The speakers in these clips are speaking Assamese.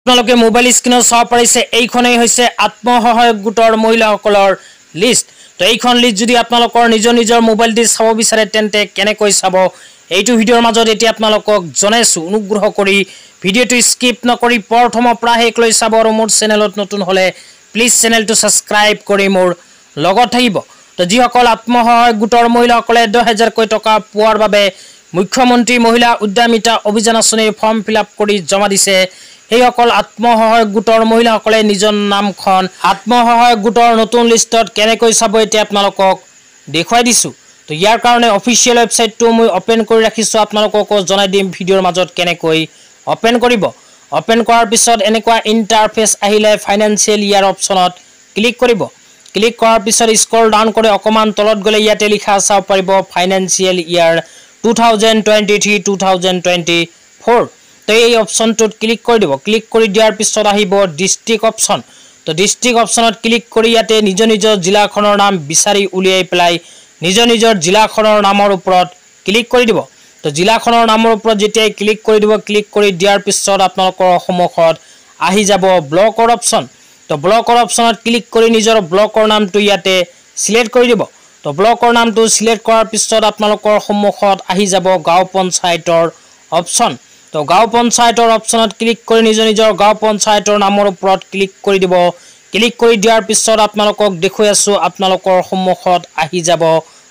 আপোনালোকে মোবাইল স্ক্ৰিনত চাব পাৰিছে এইখনেই হৈছে আত্মসহায়ক গোটৰ মহিলাসকলৰ লিষ্ট। তো এইখন লিষ্ট যদি আপোনালোকৰ নিজৰ মোবাইল দি চাব বিচাৰে তেন্তে কেনেকৈ চাব এইটো ভিডিঅ'ৰ মাজত এতিয়া আপোনালোকক জনাইছো। অনুগ্ৰহ কৰি ভিডিঅ'টো স্কিপ নকৰি প্ৰথমৰ পৰা শেষলৈ চাব আৰু মোৰ চেনেলত নতুন হলে প্লিজ চেনেলটো সাবস্ক্ৰাইব কৰি মোৰ লগত থাকিব। তো যিসকল আত্মসহায়ক গোটৰ মহিলাসকলে 10,000 টকা পোৱাৰ বাবে মুখ্যমন্ত্ৰী মহিলা উদ্যমিতা অভিযান আঁচনিৰ ফৰ্ম ফিলআপ কৰি জমা দিছে সেইসকল আত্মসহায়ক গোটৰ মহিলাসকলে নিজৰ নামখন আত্মসহায়ক গোটৰ নতুন লিষ্টত কেনেকৈ চাব এতিয়া আপোনালোকক দেখুৱাই দিছো। তো ইয়াৰ কাৰণে অফিচিয়েল ৱেবছাইটটো মই ওপেন কৰি ৰাখিছো, আপোনালোকক জনাই দিম ভিডিঅ'ৰ মাজত কেনেকৈ ওপেন কৰিব। ওপেন কৰাৰ পিছত এনেকুৱা ইন্টাৰফেস আহিলে ফাইনান্সিয়েল ইয়াৰ অপচনত ক্লিক কৰিব। ক্লিক কৰাৰ পিছত স্ক্ৰল ডাউন কৰি অকমান তলত গলে ইয়াতে লিখা চাব পাৰিব ফাইনান্সিয়েল ইয়াৰ 2023-2024। তো এই অপশনটোত ক্লিক কৰি দিব। ক্লিক কৰি দিয়াৰ পিছত আহিব ডিস্ট্ৰিক্ট অপশন। তো ডিস্ট্ৰিক্ট অপশনত ক্লিক কৰি ইয়াতে নিজৰ জিলাখনৰ নাম বিচাৰি উলিয়াই পেলাই নিজৰ জিলাখনৰ নামৰ ওপৰত ক্লিক কৰি দিব। তো জিলাখনৰ নামৰ ওপৰত যেতিয়া ক্লিক কৰি দিব, ক্লিক কৰি দিয়াৰ পিছত আপোনালোকৰ সন্মুখত আহি যাব ব্লকৰ অপশন। তো ব্লকৰ অপশনত ক্লিক কৰি নিজৰ ব্লকৰ নামটো ইয়াতে সিলেক্ট কৰি দিব। তো ব্লকৰ নামটো সিলেক্ট কৰাৰ পিছত আপোনালোকৰ সন্মুখত আহি যাব গাঁও পঞ্চায়তৰ অপশন। তো গাঁও পঞ্চায়তৰ অপশনত ক্লিক কৰি নিজৰ গাঁও পঞ্চায়তৰ নামৰ ওপৰত ক্লিক কৰি দিব। ক্লিক কৰি দিয়াৰ পিছত আপোনালোকক দেখুৱাই আছো আপোনালোকৰ সন্মুখত আহি যাব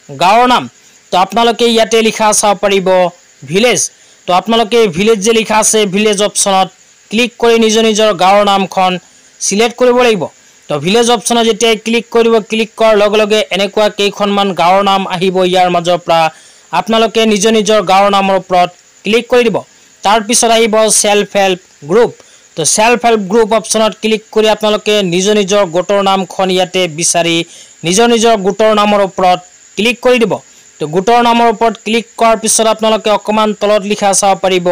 গাঁৱৰ নাম। তো আপোনালোকে ইয়াতে লিখা চাব পাৰিব ভিলেজ। তো আপোনালোকে ভিলেজ যে লিখা আছে ভিলেজ অপশনত ক্লিক কৰি নিজৰ গাঁৱৰ নামখন সিলেক্ট কৰিব লাগিব। তো ভিলেজ অপশনত যেতিয়া ক্লিক কৰিব, ক্লিক কৰাৰ লগে লগে এনেকুৱা কেইখনমান গাঁৱৰ নাম আহিব। ইয়াৰ মাজৰ পৰা আপোনালোকে নিজৰ গাঁৱৰ নামৰ ওপৰত ক্লিক কৰি দিব। তাৰ পিছত আহিব সেলফ হেল্প গ্ৰুপ। তো সেলফ হেল্প গ্ৰুপ অপশনত ক্লিক কৰি আপোনালোকে নিজৰ গোটৰ নামখন ইয়াতে বিচাৰি নিজৰ গোটৰ নামৰ ওপৰত ক্লিক কৰি দিব। তো গোটৰ নামৰ ওপৰত ক্লিক কৰাৰ পিছত আপোনালোকে অকমান তলত লিখা চাব পাৰিব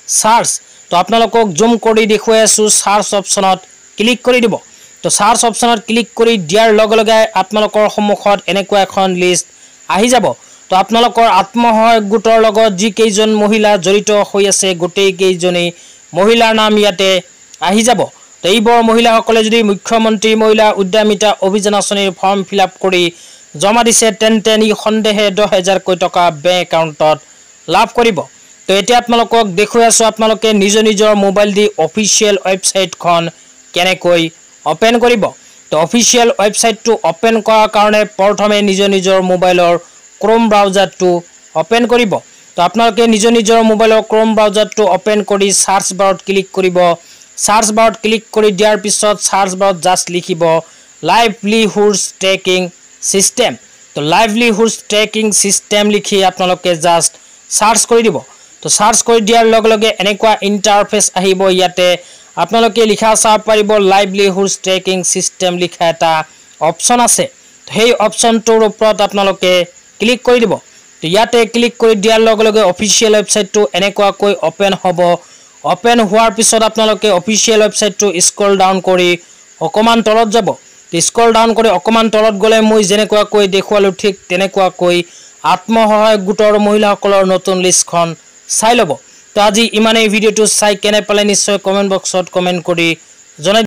সাৰ্চ। তো আপোনালোকক জুম কৰি দেখুৱাই আছো সাৰ্চ অপশনত ক্লিক কৰি দিব। তো সাৰ্চ অপশনত ক্লিক কৰি দিয়াৰ লগে লগে আপোনালোকৰ সন্মুখত এনেকুৱা এখন লিষ্ট আহি যাব। তো আপোনালোকৰ আত্মসহায়ক গোটৰ লগত যি কেইজন মহিলা জড়িত হৈ আছে গোটেই কেইজনী মহিলাৰ নাম ইয়াতে আহি যাব। তো এইবোৰ মহিলাসকলে যদি মুখ্যমন্ত্ৰী মহিলা উদ্যমিতা অভিযান আঁচনিৰ ফৰ্ম ফিলআপ কৰি জমা দিছে তেন্তে নিঃসন্দেহে 10,000 টকা বেংক একাউণ্টত লাভ কৰিব। তো এতিয়া আপোনালোকক দেখুৱাই আছো আপোনালোকে নিজৰ মোবাইল দি অফিচিয়েল ৱেবছাইটখন কেনেকৈ ওপেন কৰিব। তো অফিচিয়েল ৱেবছাইটটো ওপেন কৰাৰ কাৰণে প্ৰথমে নিজৰ মোবাইলৰ ক্ৰোম ব্ৰাউজাৰটো ওপেন কৰিব। তো আপোনালোকে নিজৰ মোবাইলৰ ক্ৰোম ব্ৰাউজাৰটো ওপেন কৰি সাৰ্চ বাৰত ক্লিক কৰিব। সাৰ্চ বাৰত ক্লিক কৰি দিয়াৰ পিছত সাৰ্চ বাৰত জাষ্ট লিখিব লাইভলিহুড ট্ৰেকিং সিস্টেম। তো লাইভলিহুড ট্ৰেকিং সিস্টেম লিখি আপোনালোকে জাষ্ট সাৰ্চ কৰি দিব। তো সাৰ্চ কৰি দিয়াৰ লগে লগে এনেকুৱা ইন্টাৰফেস আহিব। ইয়াতে আপোনালোকে লিখা চাব পাৰিব লাইভলিহুড ট্ৰেকিং সিস্টেম লিখা এটা অপশন আছে। সেই অপশনটোৰ ওপৰত আপোনালোকে ক্লিক কৰি দিব। তো ইয়াতে ক্লিক কৰি দিয়াৰ লগে লগে অফিচিয়েল ৱেবছাইটটো এনেকুৱাকৈ ওপেন হ'ব। ওপেন হোৱাৰ পিছত আপোনালোকে অফিচিয়েল ৱেবছাইটটো স্ক্ৰল ডাউন কৰি অকমান তলত যাব। তো স্ক্ৰল ডাউন কৰি অকমান তলত গলে মই যেনেকুৱাকৈ দেখুৱালো ঠিক তেনেকুৱাকৈ আত্মসহায়ক গোটৰ মহিলাসকলৰ নতুন লিষ্টখন চাই ল'ব। তো আজি ইমানেই। ভিডিঅ'টো চাই কেনে পালে নিশ্চয় কমেণ্ট বক্সত কমেণ্ট কৰি জনাই